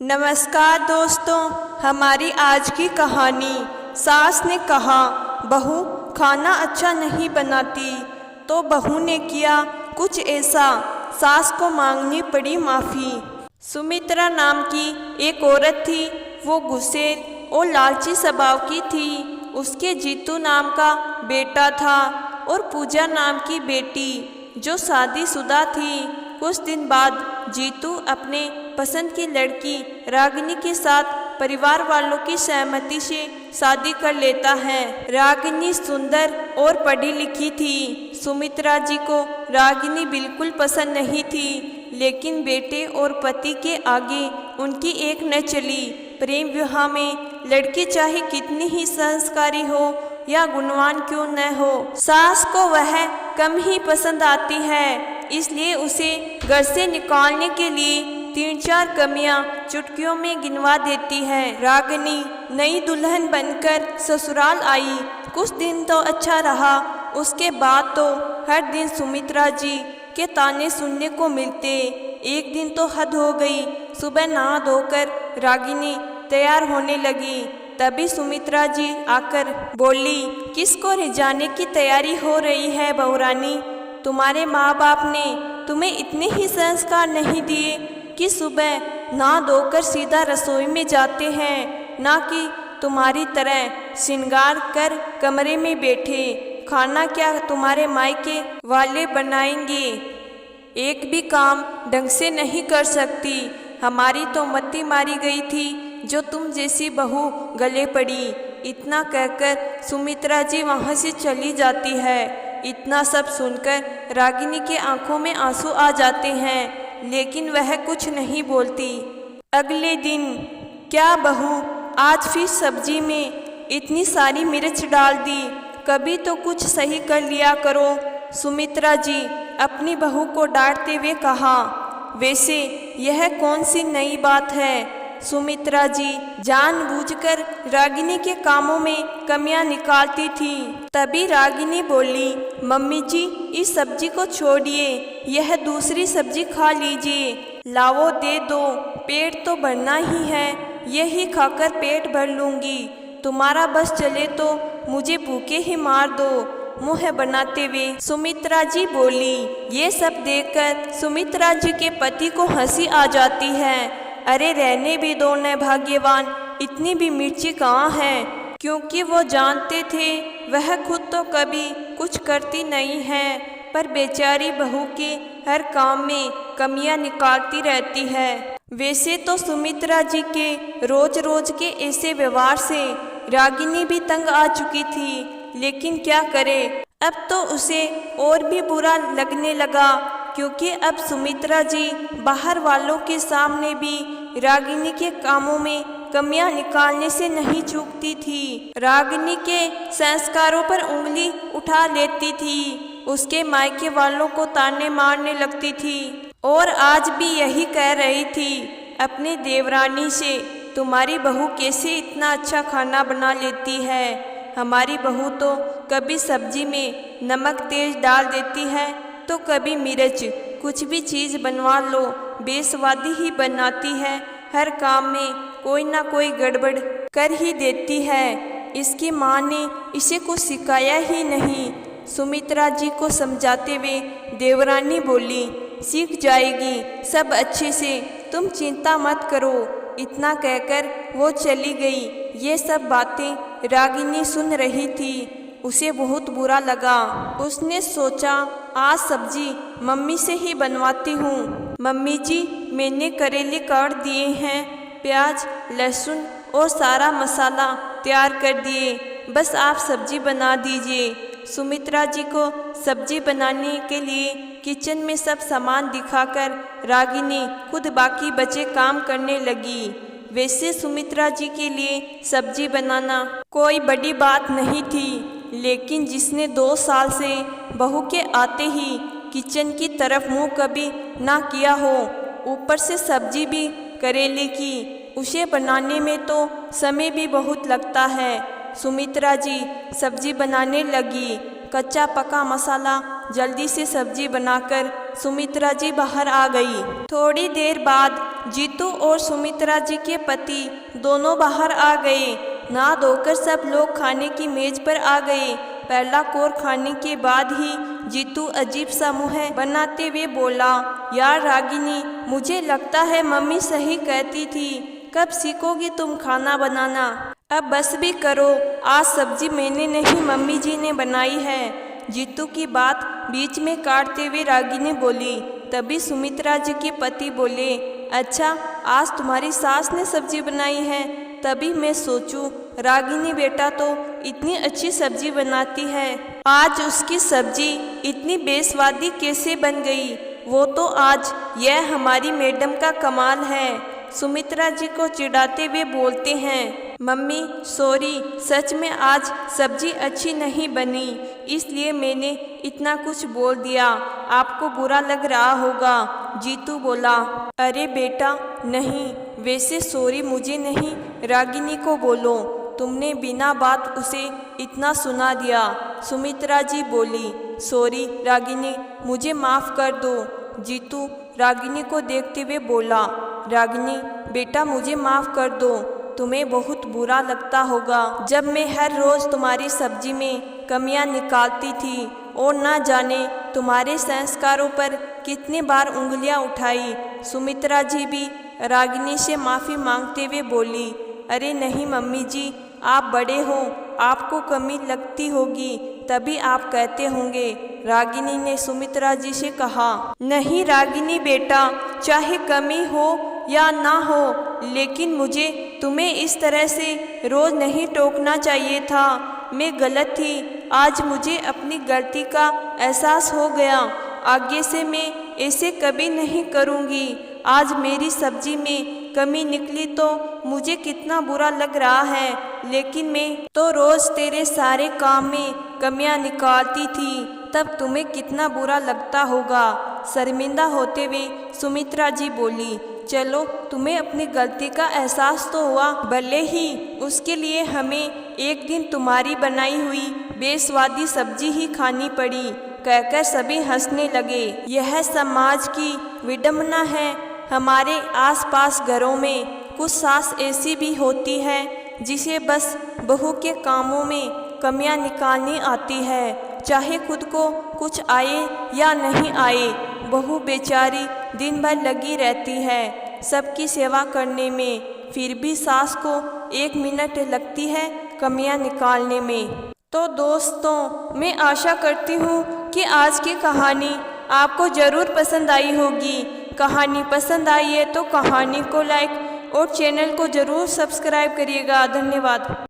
नमस्कार दोस्तों, हमारी आज की कहानी। सास ने कहा, बहू खाना अच्छा नहीं बनाती। तो बहू ने किया कुछ ऐसा, सास को मांगनी पड़ी माफ़ी। सुमित्रा नाम की एक औरत थी। वो गुस्सैल और लालची स्वभाव की थी। उसके जीतू नाम का बेटा था और पूजा नाम की बेटी, जो शादीशुदा थी। कुछ दिन बाद जीतू अपने पसंद की लड़की रागिनी के साथ परिवार वालों की सहमति से शादी कर लेता है। रागिनी सुंदर और पढ़ी लिखी थी। सुमित्रा जी को रागिनी बिल्कुल पसंद नहीं थी, लेकिन बेटे और पति के आगे उनकी एक न चली। प्रेम विवाह में लड़की चाहे कितनी ही संस्कारी हो या गुणवान क्यों न हो, सास को वह कम ही पसंद आती है। इसलिए उसे घर से निकालने के लिए 3-4 कमियां चुटकियों में गिनवा देती है। रागिनी नई दुल्हन बनकर ससुराल आई। कुछ दिन तो अच्छा रहा, उसके बाद तो हर दिन सुमित्रा जी के ताने सुनने को मिलते। एक दिन तो हद हो गई। सुबह नहा धोकर रागिनी तैयार होने लगी। तभी सुमित्रा जी आकर बोली, किसको रिझाने की तैयारी हो रही है बहुरानी? तुम्हारे माँ बाप ने तुम्हें इतने ही संस्कार नहीं दिए कि सुबह नहा धोकर सीधा रसोई में जाते हैं, ना कि तुम्हारी तरह श्रृंगार कर कमरे में बैठे। खाना क्या तुम्हारे मायके वाले बनाएंगे? एक भी काम ढंग से नहीं कर सकती। हमारी तो मत्ती मारी गई थी जो तुम जैसी बहू गले पड़ी। इतना कहकर सुमित्रा जी वहाँ से चली जाती है। इतना सब सुनकर रागिनी के आंखों में आंसू आ जाते हैं, लेकिन वह कुछ नहीं बोलती। अगले दिन, क्या बहू आज फिर सब्जी में इतनी सारी मिर्च डाल दी? कभी तो कुछ सही कर लिया करो। सुमित्रा जी अपनी बहू को डांटते हुए कहा, वैसे यह कौन सी नई बात है? सुमित्रा जी जानबूझकर रागिनी के कामों में कमियां निकालती थी। तभी रागिनी बोली, मम्मी जी इस सब्जी को छोड़िए, यह दूसरी सब्जी खा लीजिए। लाओ दे दो, पेट तो भरना ही है, यही खाकर पेट भर लूँगी। तुम्हारा बस चले तो मुझे भूखे ही मार दो। मुँह बनाते हुए सुमित्रा जी बोली। ये सब देखकर सुमित्रा जी के पति को हंसी आ जाती है। अरे रहने भी दो न भाग्यवान, इतनी भी मिर्ची कहाँ है? क्योंकि वो जानते थे वह खुद तो कभी कुछ करती नहीं है, पर बेचारी बहू के हर काम में कमियां निकालती रहती है। वैसे तो सुमित्रा जी के रोज रोज के ऐसे व्यवहार से रागिनी भी तंग आ चुकी थी, लेकिन क्या करे, अब तो उसे और भी बुरा लगने लगा, क्योंकि अब सुमित्रा जी बाहर वालों के सामने भी रागिनी के कामों में कमियां निकालने से नहीं चूकती थी। रागिनी के संस्कारों पर उंगली उठा लेती थी, उसके मायके वालों को ताने मारने लगती थी और आज भी यही कह रही थी अपनी देवरानी से, तुम्हारी बहू कैसे इतना अच्छा खाना बना लेती है? हमारी बहू तो कभी सब्जी में नमक तेज डाल देती है तो कभी मिर्च। कुछ भी चीज़ बनवा लो बेस्वादी ही बनाती है। हर काम में कोई ना कोई गड़बड़ कर ही देती है। इसकी माँ ने इसे कुछ सिखाया ही नहीं। सुमित्रा जी को समझाते हुए देवरानी बोली, सीख जाएगी सब अच्छे से, तुम चिंता मत करो। इतना कहकर वो चली गई। ये सब बातें रागिनी सुन रही थी। उसे बहुत बुरा लगा। उसने सोचा, आज सब्जी मम्मी से ही बनवाती हूँ। मम्मी जी मैंने करेले काट दिए हैं, प्याज लहसुन और सारा मसाला तैयार कर दिए, बस आप सब्जी बना दीजिए। सुमित्रा जी को सब्जी बनाने के लिए किचन में सब सामान दिखाकर रागिनी खुद बाकी बचे काम करने लगी। वैसे सुमित्रा जी के लिए सब्जी बनाना कोई बड़ी बात नहीं थी, लेकिन जिसने 2 साल से बहू के आते ही किचन की तरफ मुंह कभी ना किया हो, ऊपर से सब्जी भी करेले की, उसे बनाने में तो समय भी बहुत लगता है। सुमित्रा जी सब्जी बनाने लगी। कच्चा पका मसाला जल्दी से सब्जी बनाकर सुमित्रा जी बाहर आ गई। थोड़ी देर बाद जीतू और सुमित्रा जी के पति दोनों बाहर आ गए। नहा धोकर सब लोग खाने की मेज पर आ गए। पहला कोर खाने के बाद ही जीतू अजीब सा मुँह बनाते हुए बोला, यार रागिनी, मुझे लगता है मम्मी सही कहती थी। कब सीखोगी तुम खाना बनाना? अब बस भी करो, आज सब्जी मैंने नहीं मम्मी जी ने बनाई है। जीतू की बात बीच में काटते हुए रागिनी बोली। तभी सुमित्रा जी के पति बोले, अच्छा आज तुम्हारी सास ने सब्जी बनाई है? तभी मैं सोचूं रागिनी बेटा तो इतनी अच्छी सब्जी बनाती है, आज उसकी सब्जी इतनी बेस्वादी कैसे बन गई? वो तो आज यह हमारी मैडम का कमाल है। सुमित्रा जी को चिढ़ाते हुए बोलते हैं, मम्मी सॉरी, सच में आज सब्जी अच्छी नहीं बनी, इसलिए मैंने इतना कुछ बोल दिया, आपको बुरा लग रहा होगा। जीतू बोला, अरे बेटा नहीं, वैसे सॉरी मुझे नहीं, रागिनी को बोलो, तुमने बिना बात उसे इतना सुना दिया। सुमित्रा जी बोली, सॉरी रागिनी, मुझे माफ़ कर दो। जीतू रागिनी को देखते हुए बोला, रागिनी बेटा मुझे माफ़ कर दो, तुम्हें बहुत बुरा लगता होगा जब मैं हर रोज़ तुम्हारी सब्जी में कमियां निकालती थी और ना जाने तुम्हारे संस्कारों पर कितनी बार उंगलियां उठाई। सुमित्रा जी भी रागिनी से माफ़ी मांगते हुए बोली, अरे नहीं मम्मी जी, आप बड़े हो, आपको कमी लगती होगी तभी आप कहते होंगे। रागिनी ने सुमित्रा जी से कहा, नहीं रागिनी बेटा, चाहे कमी हो या ना हो, लेकिन मुझे तुम्हें इस तरह से रोज़ नहीं टोकना चाहिए था। मैं गलत थी, आज मुझे अपनी गलती का एहसास हो गया, आगे से मैं ऐसे कभी नहीं करूँगी। आज मेरी सब्जी में कमी निकली तो मुझे कितना बुरा लग रहा है, लेकिन मैं तो रोज़ तेरे सारे काम में कमियां निकालती थी, तब तुम्हें कितना बुरा लगता होगा। शर्मिंदा होते हुए सुमित्रा जी बोली, चलो तुम्हें अपनी गलती का एहसास तो हुआ, भले ही उसके लिए हमें एक दिन तुम्हारी बनाई हुई बेस्वादी सब्जी ही खानी पड़ी। कहकर सभी हंसने लगे। यह समाज की विडंबना है। हमारे आसपास घरों में कुछ सास ऐसी भी होती है जिसे बस बहू के कामों में कमियां निकालनी आती है, चाहे खुद को कुछ आए या नहीं आए। बहू बेचारी दिन भर लगी रहती है सबकी सेवा करने में, फिर भी सास को 1 मिनट लगती है कमियां निकालने में। तो दोस्तों, मैं आशा करती हूँ कि आज की कहानी आपको ज़रूर पसंद आई होगी। कहानी पसंद आई है तो कहानी को लाइक और चैनल को ज़रूर सब्सक्राइब करिएगा। धन्यवाद।